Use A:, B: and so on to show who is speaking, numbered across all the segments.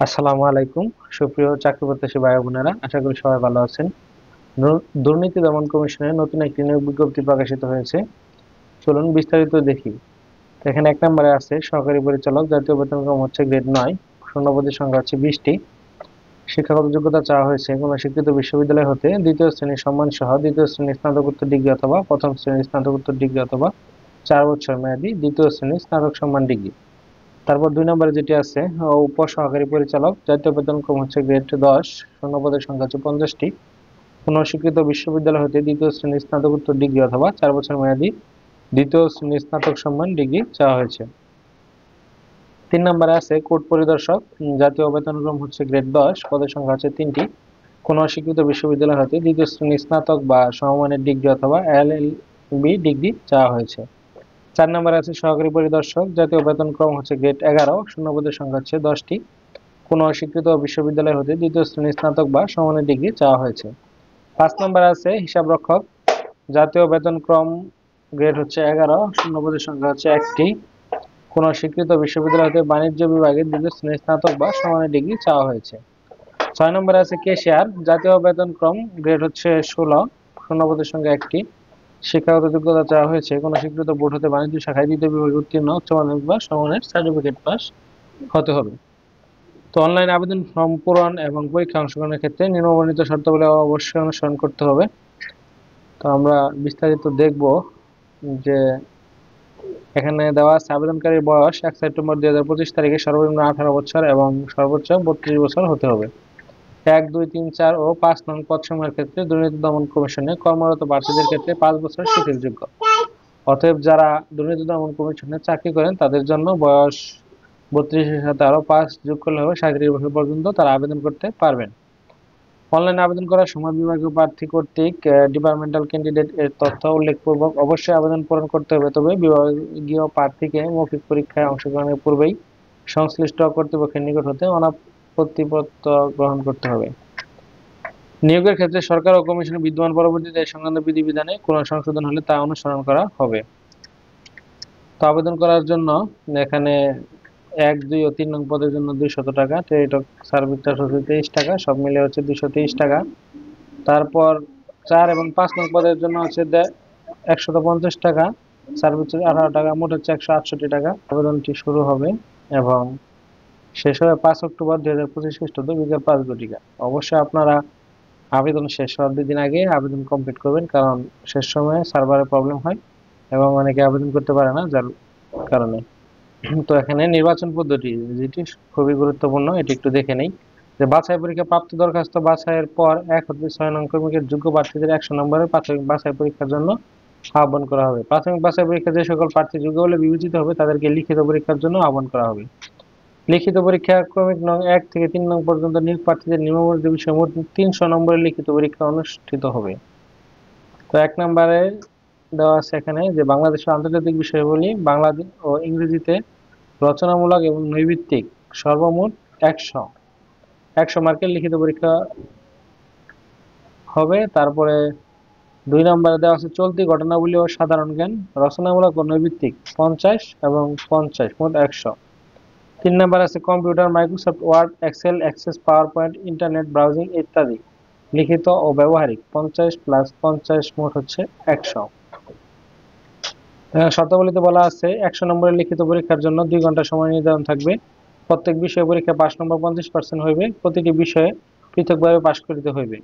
A: আসসালামু আলাইকুম। সুপ্রিয় চাকরি প্রত্যাশী ভাই বোনেরা, আশা করি সবাই ভালো আছেন। দুর্নীতি দমন কমিশনের নতুন একটি নিয়োগ বিজ্ঞপ্তি প্রকাশিত হয়েছে। চলুন বিস্তারিত দেখি। তো এখানে এক নম্বরে আছে সহকারী পরিচালক, জাতীয় বেতনক্রম হচ্ছে গ্রেড 9, শূন্যপদের সংখ্যা হচ্ছে 20টি। শিক্ষাগত যোগ্যতা চাওয়া হয়েছে কোনো স্বীকৃত বিশ্ববিদ্যালয় হতে দ্বিতীয় শ্রেণীর সম্মান সহ দ্বিতীয় শ্রেণীর স্নাতকোত্তর ডিগ্রি অথবা প্রথম শ্রেণীর স্নাতকোত্তর ডিগ্রি অথবা 4 বছর মেয়াদী দ্বিতীয় শ্রেণীর স্নাতক সম্মান ডিগ্রি। তারপর 2 নম্বরে যেটি আছে উপসহকারী পরিচালক, জাতীয় বেতনক্রম হচ্ছে গ্রেড 10, শূন্যপদের সংখ্যা হচ্ছে 50টি। কোনো স্বীকৃত বিশ্ববিদ্যালয় হতে দ্বিতীয় শ্রেণীর স্নাতকোত্তর ডিগ্রি অথবা 4 বছর মেয়াদী দ্বিতীয় শ্রেণীর স্নাতক সম্মান ডিগ্রি চাওয়া হয়েছে। 3 নম্বরে আছে কোর্ট পরিদর্শক, জাতীয় বেতনক্রম হচ্ছে গ্রেড 10, পদের সংখ্যা হচ্ছে 3টি। কোনো স্বীকৃত বিশ্ববিদ্যালয় হতে দ্বিতীয় শ্রেণীর স্নাতক বা সমমানের ডিগ্রি অথবা LLB ডিগ্রি চাওয়া হয়েছে। 4 নম্বরে আছে সহকারী পরিদর্শক, জাতীয় বেতনক্রম হচ্ছে গ্রেড 11, শূন্যপদের সংখ্যা হচ্ছে 10টি। কোনো অস্বীকৃত বিশ্ববিদ্যালয় হতে দ্বিতীয় শ্রেণীর স্নাতক বা সমমানের ডিগ্রি চাওয়া হয়েছে। 5 নম্বরে আছে হিসাব রক্ষক, জাতীয় বেতনক্রম গ্রেড হচ্ছে 11, শূন্যপদের সংখ্যা হচ্ছে 1টি। কোনো স্বীকৃত বিশ্ববিদ্যালয় হতে বাণিজ্য বিভাগে দ্বিতীয় শ্রেণীর স্নাতক বা সমমানের ডিগ্রি চাওয়া হয়েছে। 6 নম্বরে আছে ক্যাশিয়ার, জাতীয় বেতনক্রম গ্রেড হচ্ছে 16, শূন্যপদের সংখ্যা 1টি। শিক্ষাগত যোগ্যতা চাওয়া হয়েছে কোনো স্বীকৃত বোর্ড হতে বাণিজ্য শাখায় দ্বিতীয় বিভাগে উত্তীর্ণ, উচ্চ মাধ্যমিক বা সমমানের সার্টিফিকেট পাস হতে হবে। তো অনলাইন আবেদন ফর্ম পূরণ এবং পরীক্ষা অংশগ্রহণের ক্ষেত্রে নিম্নবর্ণিত শর্তাবলী অবশ্যই অনুসরণ করতে হবে। তো আমরা বিস্তারিত দেখব যে এখানে দেওয়া আছে আবেদনকারীর বয়স 1 সেপ্টেম্বর 2025 তারিখে সর্বনিম্ন 18 বছর এবং সর্বোচ্চ 32 বছর হতে হবে। 1, 2, 3, 4 ও 5 নং পদসমূহের ক্ষেত্রে দুর্নীতি দমন কমিশনে কর্মরত প্রার্থীদের ক্ষেত্রে 5 বছর শিথিলযোগ্য। অতএব যারা দুর্নীতি দমন কমিশনে চাকরি করেন তাদের জন্য বয়স 32-এর সাথে আরো 5 যোগ করলে হবে 37 বছর পর্যন্ত তারা আবেদন করতে পারবেন। অনলাইনে আবেদন করার সময় বিভাগীয় প্রার্থী কর্তৃক ডিপার্টমেন্টাল ক্যান্ডিডেট এর তথ্য উল্লেখপূর্বক অবশ্যই আবেদন পূরণ করতে হবে। তবে বিভাগীয় প্রার্থীকে মৌখিক পরীক্ষায় অংশগ্রহণের পূর্বেই সংশ্লিষ্ট কর্তৃপক্ষের নিকট হতে অনাপত্তিপত্র গ্রহণ করতে হবে। নিয়োগের ক্ষেত্রে সরকার ও কমিশনের বিদ্যমান পরবর্তীতে এই সংক্রান্ত বিধিবিধানে কোনো সংশোধন হলে তা অনুসরণ করা হবে। তো আবেদন করার জন্য এখানে 1, 2 ও 3 নং পদের জন্য 200 টাকা, টেলিটক সার্ভিস চার্জ হচ্ছে 23 টাকা, সব মিলে হচ্ছে 223 টাকা। তারপর 4 এবং 5 নং পদের জন্য হচ্ছে 150 টাকা, সার্ভিস চার্জ 18 টাকা, মোট হচ্ছে 168 টাকা। আবেদনটি শুরু হবে এবং শেষ হবে 5 অক্টোবর 2025 খ্রিস্টাব্দ বিকেল 5 ঘটিকা। অবশ্যই আপনারা আবেদন শেষ হওয়ার 2 দিন আগে আবেদন কমপ্লিট করবেন, কারণ শেষ সময়ে সার্ভারে প্রবলেম হয় এবং অনেকে আবেদন করতে পারে না, যার কারণে। তো এখানে নির্বাচন পদ্ধতি যেটি খুবই গুরুত্বপূর্ণ, এটি একটু দেখে নেই। যে বাছাই পরীক্ষা প্রাপ্ত দরখাস্ত বাছাইয়ের পর 1 হতে 6 নং ক্রমিকের যোগ্য প্রার্থীদের 100 নম্বরের প্রাথমিক বাছাই পরীক্ষার জন্য আহ্বান করা হবে। প্রাথমিক বাছাই পরীক্ষা যে সকল প্রার্থী যোগ্য বলে বিবেচিত হবে তাদেরকে লিখিত পরীক্ষার জন্য আহ্বান করা হবে। লিখিত পরীক্ষা ক্রমিক নং 1 থেকে 3 নং পর্যন্ত নিয়োগ প্রার্থীদের নিম্নবর্ণিত বিষয়ে মোট 300 নম্বরের লিখিত পরীক্ষা অনুষ্ঠিত হবে। তো 1 নম্বরে দেওয়া আছে এখানে যে বাংলাদেশের আন্তর্জাতিক বিষয়াবলী বাংলা ও ইংরেজিতে রচনামূলক এবং নৈর্ব্যক্তিক সর্বমোট 100 মার্কের লিখিত পরীক্ষা হবে। তারপরে 2 নম্বরে দেওয়া আছে চলতি ঘটনাবলী ও সাধারণ জ্ঞান রচনামূলক ও নৈর্ব্যক্তিক 50 এবং 50, মোট 100। 3 নম্বর আছে computer, Microsoft Word, Excel, Access, PowerPoint, internet browsing ইত্যাদি লিখিত ও ব্যবহারিক 50 + 50, মোট হচ্ছে 100। শর্তাবলীতে বলা আছে 100 নম্বরের লিখিত পরীক্ষার জন্য 2 ঘন্টা সময় নির্ধারণ থাকবে। প্রত্যেক বিষয়ে পরীক্ষা পাস নম্বর 50% হইবে। প্রতিটি বিষয়ে পৃথকভাবে পাস করিতে হইবে।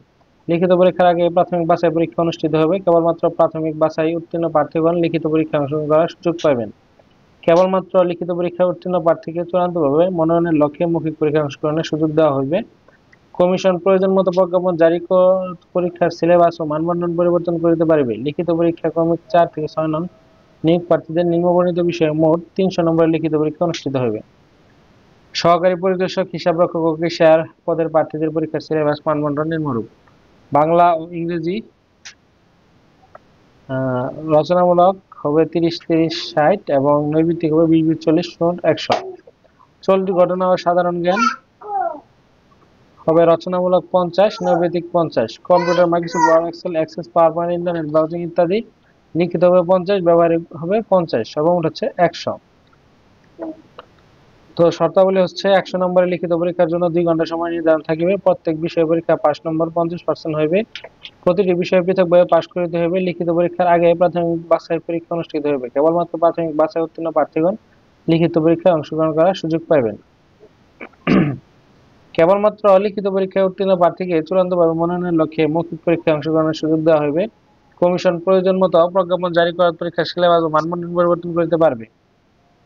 A: লিখিত পরীক্ষার আগে প্রাথমিক বাছাই পরীক্ষা অনুষ্ঠিত হবে। কেবলমাত্র প্রাথমিক বাছাই উত্তীর্ণ প্রার্থীগণ লিখিত পরীক্ষায় অংশগ্রহণ করার সুযোগ পাইবেন। কেবলমাত্র লিখিত পরীক্ষায় উত্তীর্ণ প্রার্থীকে চূড়ান্তভাবে মনোনয়নের লক্ষ্যে মৌখিক পরীক্ষায় অংশগ্রহণের সুযোগ দেওয়া হইবে। কমিশন প্রয়োজন মতো প্রজ্ঞাপন জারি পরীক্ষার সিলেবাস ও মানবন্ধন পরিবর্তন করিতে পারিবে। লিখিত পরীক্ষা ক্রমিক 4 থেকে 6 নং নিয়োগ প্রার্থীদের নিম্নবর্ণিত বিষয়ে মোট 300 নম্বরের লিখিত পরীক্ষা অনুষ্ঠিত হবে। সহকারী পরিদর্শক, হিসাব রক্ষক ও ক্যাশিয়ার পদের প্রার্থীদের পরীক্ষার সিলেবাস মানবন্ধন নিম্নরূপ: বাংলা ও ইংরেজি রচনামূলক হবে 30, 30, 60 এবং নৈর্ব্যক্তিক হবে 20, 20, 40, মোট 100। চলতি ঘটনা ও সাধারণ জ্ঞান হবে রচনামূলক 50, নৈর্ব্যক্তিক 50। Computer, Microsoft Word, Excel, Access, PowerPoint, internet browsing ইত্যাদি লিখিত হবে 50, ব্যবহারিক হবে 50, সর্বমোট হচ্ছে 100। তো শর্তাবলী হচ্ছে 100 নম্বরের লিখিত পরীক্ষার জন্য 2 ঘন্টা সময় নির্ধারণ থাকিবে। প্রত্যেক বিষয় পরীক্ষা 5 নম্বর 50% হইবে। প্রতিটি বিষয় পৃথকভাবে পাশ করিতে হইবে। লিখিত পরীক্ষার আগে প্রাথমিক বাছাই পরীক্ষা অনুষ্ঠিত হইবে। কেবলমাত্র প্রাথমিক বাছাই উত্তীর্ণ প্রার্থীগণ লিখিত পরীক্ষায় অংশগ্রহণ করার সুযোগ পাইবেন। কেবলমাত্র লিখিত পরীক্ষায় উত্তীর্ণ প্রার্থীকে চূড়ান্তভাবে মনোনয়নের লক্ষ্যে মৌখিক পরীক্ষায় অংশগ্রহণের সুযোগ দেওয়া হইবে। কমিশন প্রয়োজন মতো প্রজ্ঞাপন জারি করার পরীক্ষার সিলেবাস ও মানবন্ধন পরিবর্তন করিতে পারবে।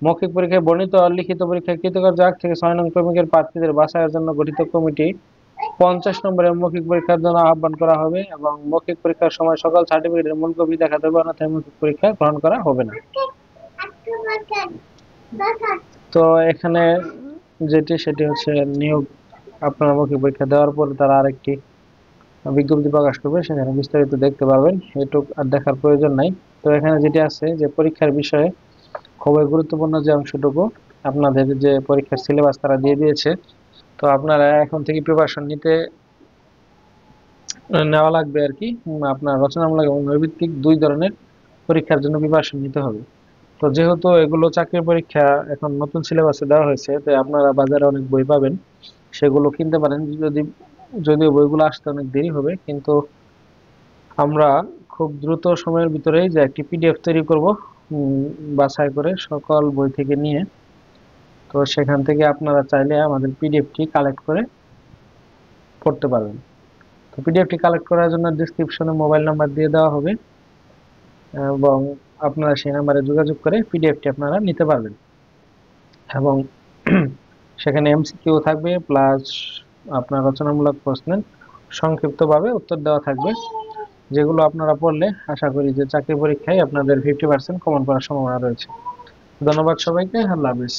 A: মৌখিক পরীক্ষায় বর্ণিত লিখিত পরীক্ষায় কৃতকার্য 8 থেকে 6 নং ক্রমিকের প্রার্থীদের বাছাইয়ের জন্য গঠিত কমিটি 50 নম্বরের মৌখিক পরীক্ষার জন্য আহ্বান করা হবে এবং মৌখিক পরীক্ষার সময় সকল সার্টিফিকেটের মূল কপি দেখাতে হবে, অন্যথায় মৌখিক পরীক্ষা গ্রহণ করা হবে না। তো এখানে সেটি হচ্ছে নিয়োগ, আপনারা মৌখিক পরীক্ষা দেওয়ার পরে তারা আরেকটি বিজ্ঞপ্তি প্রকাশ করবে, সেখানে বিস্তারিত দেখতে পারবেন, এটুক আর দেখার প্রয়োজন নাই। তো এখানে যেটি আছে যে পরীক্ষার বিষয়ে খুবই গুরুত্বপূর্ণ যে অংশটুকু, আপনাদের যে পরীক্ষার সিলেবাস তারা দিয়ে দিয়েছে। তো আপনারা এখন থেকে প্রিপারেশন নেওয়া লাগবে আর কি। আপনার রচনামূলক এবং নৈর্ভিত্তিক 2 ধরনের পরীক্ষার জন্য প্রিপারেশন নিতে হবে। তো যেহেতু এগুলো চাকরির পরীক্ষা এখন নতুন সিলেবাসে দেওয়া হয়েছে, তো আপনারা বাজারে অনেক বই পাবেন, সেগুলো কিনতে পারেন। যদিও বইগুলো আসতে অনেক দেরি হবে, কিন্তু আমরা খুব দ্রুত সময়ের ভিতরেই যে একটি পিডিএফ তৈরি করব বাছাই করে সকল বই থেকে নিয়ে। তো সেখান থেকে আপনারা চাইলে আমাদের পিডিএফটি কালেক্ট করে পড়তে পারবেন। তো পিডিএফটি কালেক্ট করার জন্য ডেসক্রিপশনে মোবাইল নাম্বার দিয়ে দেওয়া হবে এবং আপনারা সেই নাম্বারে যোগাযোগ করে পিডিএফটি আপনারা নিতে পারবেন। এবং সেখানে এমসিকিউ থাকবে, প্লাস আপনার রচনামূলক প্রশ্নের সংক্ষিপ্তভাবে উত্তর দেওয়া থাকবে, যেগুলো আপনারা পড়লে আশা করি যে চাকরি পরীক্ষায় আপনাদের 50% কমন করার সম্ভাবনা রয়েছে। ধন্যবাদ সবাইকে। আল্লাহ হাফেজ।